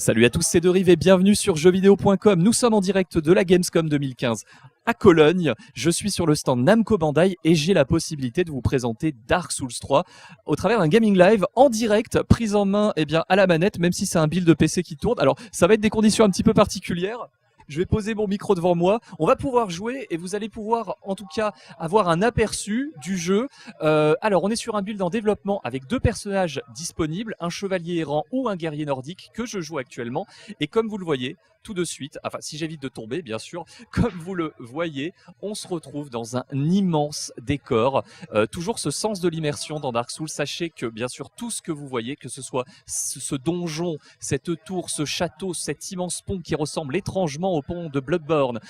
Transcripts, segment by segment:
Salut à tous, c'est Derive et bienvenue sur jeuxvideo.com. Nous sommes en direct de la Gamescom 2015 à Cologne. Je suis sur le stand Namco Bandai et j'ai la possibilité de vous présenter Dark Souls 3 au travers d'un gaming live en direct, prise en main à la manette, même si c'est un build de PC qui tourne. Alors ça va être des conditions un petit peu particulières. Je vais poser mon micro devant moi. On va pouvoir jouer et vous allez pouvoir en tout cas avoir un aperçu du jeu. Alors on est sur un build en développement avec deux personnages disponibles, un chevalier errant ou un guerrier nordique que je joue actuellement. Et comme vous le voyez, tout de suite, enfin si j'évite de tomber bien sûr, comme vous le voyez, on se retrouve dans un immense décor. Toujours ce sens de l'immersion dans Dark Souls. Sachez que bien sûr tout ce que vous voyez, que ce soit ce donjon, cette tour, ce château, cet immense pont qui ressemble étrangement au pont de Bloodborne,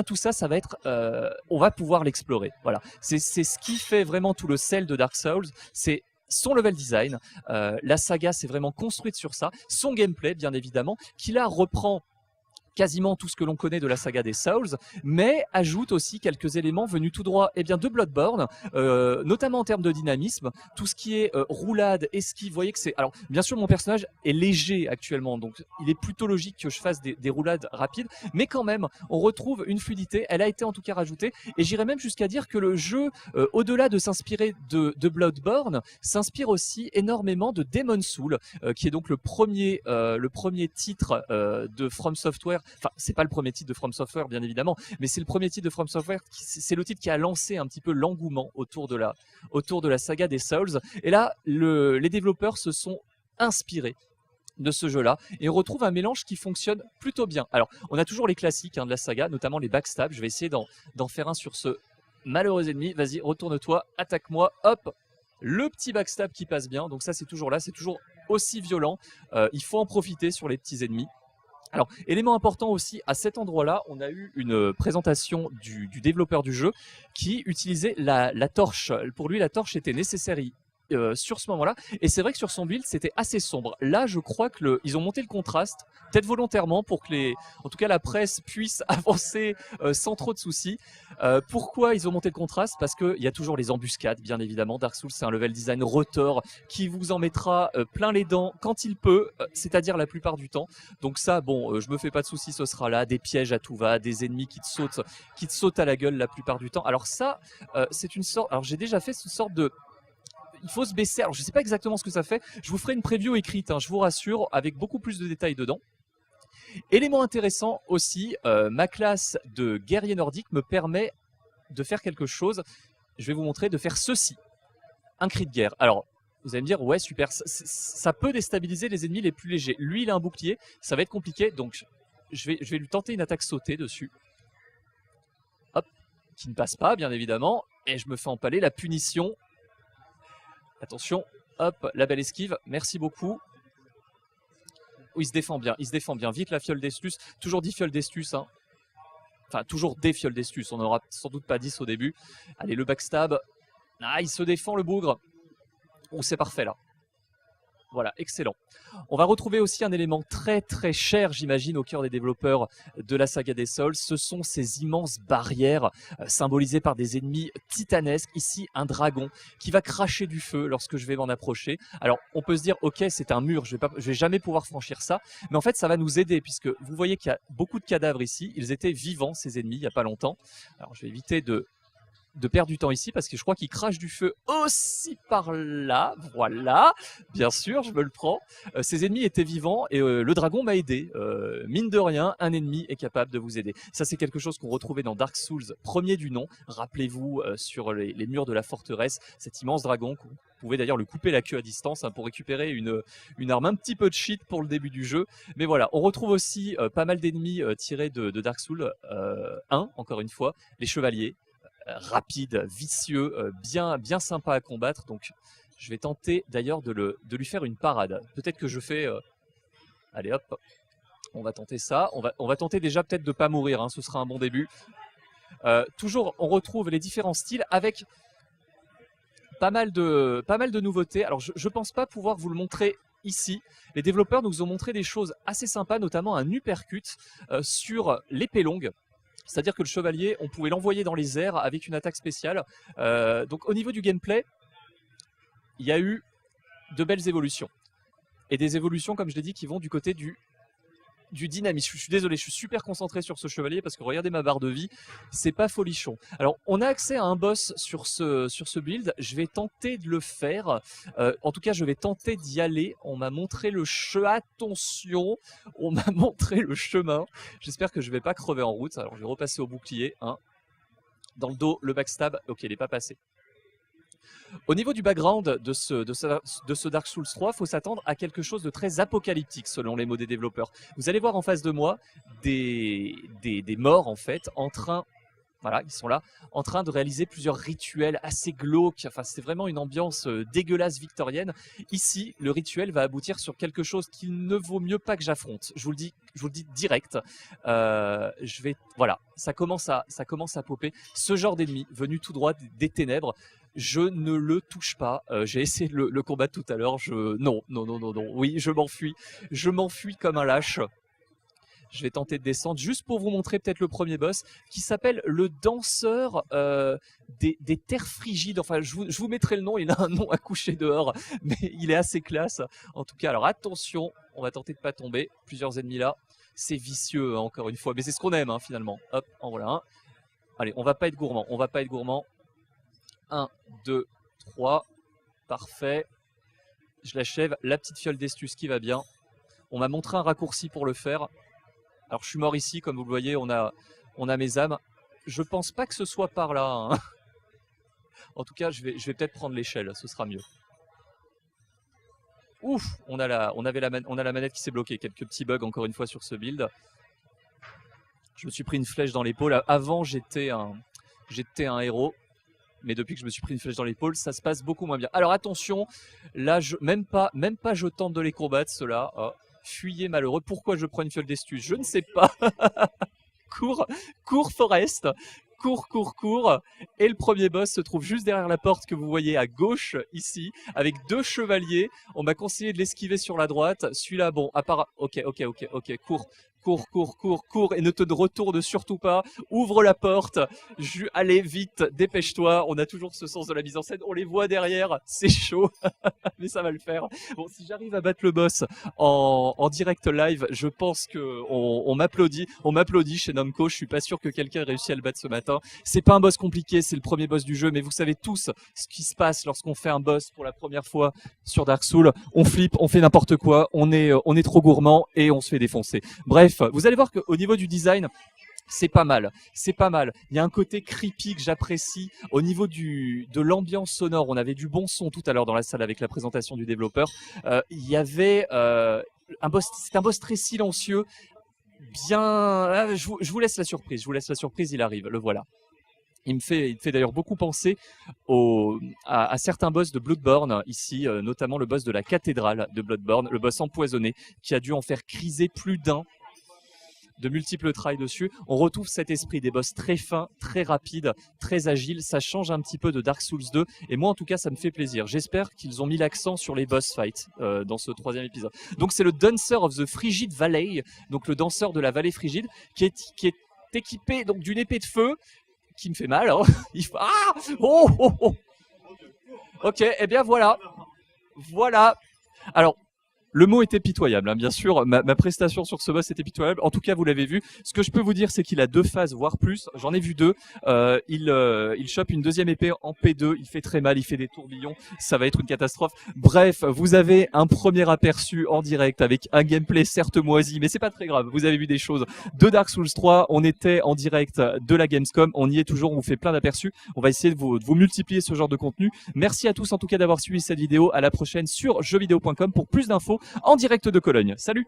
tout ça, ça va être, on va pouvoir l'explorer. Voilà, c'est ce qui fait vraiment tout le sel de Dark Souls. C'est son level design, la saga s'est vraiment construite sur ça, son gameplay bien évidemment, qui là reprend quasiment tout ce que l'on connaît de la saga des Souls, mais ajoute aussi quelques éléments venus tout droit de Bloodborne, notamment en termes de dynamisme, tout ce qui est roulade, esquive, vous voyez que c'est... Alors, bien sûr, mon personnage est léger actuellement, donc il est plutôt logique que je fasse des roulades rapides, mais quand même, on retrouve une fluidité, elle a été en tout cas rajoutée, et j'irais même jusqu'à dire que le jeu, au-delà de s'inspirer de Bloodborne, s'inspire aussi énormément de Demon's Souls, qui est donc le premier titre de From Software. Enfin, c'est pas le premier titre de From Software, bien évidemment, mais c'est le premier titre de From Software. C'est le titre qui a lancé un petit peu l'engouement autour de la saga des Souls. Et là, les développeurs se sont inspirés de ce jeu-là et on retrouve un mélange qui fonctionne plutôt bien. Alors, on a toujours les classiques de la saga, notamment les backstabs. Je vais essayer d'en faire un sur ce malheureux ennemi. Vas-y, retourne-toi, attaque-moi, hop. Le petit backstab qui passe bien. Donc ça, c'est toujours là, c'est toujours aussi violent. Il faut en profiter sur les petits ennemis. Alors, élément important aussi, à cet endroit-là, on a eu une présentation du développeur du jeu qui utilisait la torche. Pour lui, la torche était nécessaire sur ce moment-là. Et c'est vrai que sur son build, c'était assez sombre. Là, je crois que ils ont monté le contraste, peut-être volontairement, pour que en tout cas la presse puisse avancer sans trop de soucis. Pourquoi ils ont monté le contraste? Parce qu'il y a toujours les embuscades, bien évidemment. Dark Souls, c'est un level design retors qui vous en mettra plein les dents quand il peut, c'est-à-dire la plupart du temps. Donc ça, bon, je me fais pas de soucis, ce sera là. Des pièges à tout va, des ennemis qui te sautent à la gueule la plupart du temps. Alors ça, c'est une sorte... Alors j'ai déjà fait cette sorte de... Il faut se baisser, alors je ne sais pas exactement ce que ça fait, je vous ferai une preview écrite, je vous rassure, avec beaucoup plus de détails dedans. Élément intéressant aussi, ma classe de guerrier nordique me permet de faire quelque chose, je vais vous montrer, de faire ceci, un cri de guerre. Alors, vous allez me dire, ouais super, ça peut déstabiliser les ennemis les plus légers. Lui il a un bouclier, ça va être compliqué, donc je vais lui tenter une attaque sautée dessus. Hop, qui ne passe pas bien évidemment, et je me fais empaler, la punition. Attention, hop, la belle esquive, merci beaucoup. Oh, il se défend bien, vite la fiole d'estus, toujours 10 fioles d'estus, Enfin, toujours des fioles d'estus, on n'aura sans doute pas 10 au début. Allez, le backstab, il se défend le bougre. Oh, c'est parfait là. Voilà, excellent. On va retrouver aussi un élément très très cher, j'imagine, au cœur des développeurs de la saga des Souls. Ce sont ces immenses barrières symbolisées par des ennemis titanesques. Ici, un dragon qui va cracher du feu lorsque je vais m'en approcher. Alors, on peut se dire, ok, c'est un mur, je vais jamais pouvoir franchir ça. Mais en fait, ça va nous aider puisque vous voyez qu'il y a beaucoup de cadavres ici. Ils étaient vivants, ces ennemis, il n'y a pas longtemps. Alors, je vais éviter de perdre du temps ici parce que je crois qu'il crache du feu aussi par là. Voilà, bien sûr, je me le prends. Ces ennemis étaient vivants et le dragon m'a aidé. Mine de rien, un ennemi est capable de vous aider. Ça, c'est quelque chose qu'on retrouvait dans Dark Souls, premier du nom. Rappelez-vous, sur les murs de la forteresse, cet immense dragon qu'on pouvait d'ailleurs le couper la queue à distance pour récupérer une arme un petit peu de cheat pour le début du jeu. Mais voilà, on retrouve aussi pas mal d'ennemis tirés de Dark Souls 1, encore une fois, les chevaliers. Rapide, vicieux, bien sympa à combattre. Donc je vais tenter d'ailleurs de lui faire une parade. Peut-être que je fais... Allez hop, on va tenter ça. On va tenter déjà peut-être de ne pas mourir, ce sera un bon début. Toujours, on retrouve les différents styles avec pas mal de nouveautés. Alors je ne pense pas pouvoir vous le montrer ici. Les développeurs nous ont montré des choses assez sympas, notamment un uppercut sur l'épée longue. C'est-à-dire que le chevalier, on pouvait l'envoyer dans les airs avec une attaque spéciale. Donc au niveau du gameplay, il y a eu de belles évolutions. Et des évolutions, comme je l'ai dit, qui vont du côté du du dynamisme. Je suis désolé, je suis super concentré sur ce chevalier parce que regardez ma barre de vie, c'est pas folichon. Alors, on a accès à un boss sur ce build. Je vais tenter de le faire. En tout cas, je vais tenter d'y aller. On m'a montré le attention, on m'a montré le chemin. J'espère que je vais pas crever en route. Alors, je vais repasser au bouclier. Hein. Dans le dos, le backstab. Ok, il n'est pas passé. Au niveau du background de ce Dark Souls 3, il faut s'attendre à quelque chose de très apocalyptique selon les mots des développeurs. Vous allez voir en face de moi des morts en fait en train, voilà, ils sont là, en train de réaliser plusieurs rituels assez glauques. Enfin, c'est vraiment une ambiance dégueulasse victorienne. Ici, le rituel va aboutir sur quelque chose qu'il ne vaut mieux pas que j'affronte. Je vous le dis direct. Voilà, ça commence à popper. Ce genre d'ennemi venu tout droit des ténèbres. Je ne le touche pas. J'ai essayé de le combattre tout à l'heure. Non. Oui, je m'enfuis. Je m'enfuis comme un lâche. Je vais tenter de descendre juste pour vous montrer peut-être le premier boss qui s'appelle le danseur des terres frigides. Enfin, je vous mettrai le nom. Il a un nom à coucher dehors, mais il est assez classe. En tout cas, alors attention, on va tenter de pas tomber. Plusieurs ennemis là. C'est vicieux, hein, encore une fois. Mais c'est ce qu'on aime, hein, finalement. Hop, en voilà un. Allez, on va pas être gourmand. 1, 2, 3, parfait. Je l'achève, la petite fiole d'estus qui va bien. On m'a montré un raccourci pour le faire. Alors je suis mort ici, comme vous le voyez, on a mes âmes. Je pense pas que ce soit par là. Hein. En tout cas, je vais peut-être prendre l'échelle, ce sera mieux. Ouf, on a la manette qui s'est bloquée. Quelques petits bugs encore une fois sur ce build. Je me suis pris une flèche dans l'épaule. Avant, j'étais un héros. Mais depuis que je me suis pris une flèche dans l'épaule, ça se passe beaucoup moins bien. Alors attention, là, même pas je tente de les combattre, ceux-là. Oh, fuyez malheureux. Pourquoi je prends une fiole d'estus? Je ne sais pas. Cours Forest. Cours. Et le premier boss se trouve juste derrière la porte que vous voyez à gauche, ici, avec 2 chevaliers. On m'a conseillé de l'esquiver sur la droite. Celui-là, bon, à part... Ok, cours, et ne te retourne surtout pas. Ouvre la porte. Allez, vite, dépêche-toi. On a toujours ce sens de la mise en scène. On les voit derrière. C'est chaud, mais ça va le faire. Bon, si j'arrive à battre le boss en direct live, je pense qu'on m'applaudit. On m'applaudit chez Namco. Je suis pas sûr que quelqu'un ait réussi à le battre ce matin. C'est pas un boss compliqué, c'est le premier boss du jeu, mais vous savez tous ce qui se passe lorsqu'on fait un boss pour la première fois sur Dark Souls. On flippe, on fait n'importe quoi, on est trop gourmand et on se fait défoncer. Bref, vous allez voir qu'au niveau du design, c'est pas mal. Il y a un côté creepy que j'apprécie. Au niveau de l'ambiance sonore, on avait du bon son tout à l'heure dans la salle avec la présentation du développeur. Il y avait c'est un boss très silencieux. Bien, je vous laisse la surprise. Il arrive, le voilà. Il me fait d'ailleurs beaucoup penser à certains boss de Bloodborne ici, notamment le boss de la cathédrale de Bloodborne, le boss empoisonné, qui a dû en faire criser plus d'un de multiples tries dessus. On retrouve cet esprit des boss très fins, très rapides, très agiles. Ça change un petit peu de Dark Souls 2 et moi en tout cas ça me fait plaisir. J'espère qu'ils ont mis l'accent sur les boss fights dans ce 3e épisode. Donc c'est le Dancer of the Frigid Valley, donc le danseur de la vallée frigide, qui est équipé donc d'une épée de feu qui me fait mal. Hein. Ok, eh bien voilà. Alors, le mot était pitoyable, hein, bien sûr. Ma prestation sur ce boss était pitoyable. En tout cas, vous l'avez vu. Ce que je peux vous dire, c'est qu'il a 2 phases, voire plus. J'en ai vu 2. Il chope une 2e épée en P2. Il fait très mal. Il fait des tourbillons. Ça va être une catastrophe. Bref, vous avez un premier aperçu en direct avec un gameplay certes moisi, mais c'est pas très grave. Vous avez vu des choses de Dark Souls 3. On était en direct de la Gamescom. On y est toujours. On vous fait plein d'aperçus. On va essayer de vous multiplier ce genre de contenu. Merci à tous en tout cas d'avoir suivi cette vidéo. À la prochaine sur jeuxvideo.com pour plus d'infos en direct de Cologne. Salut!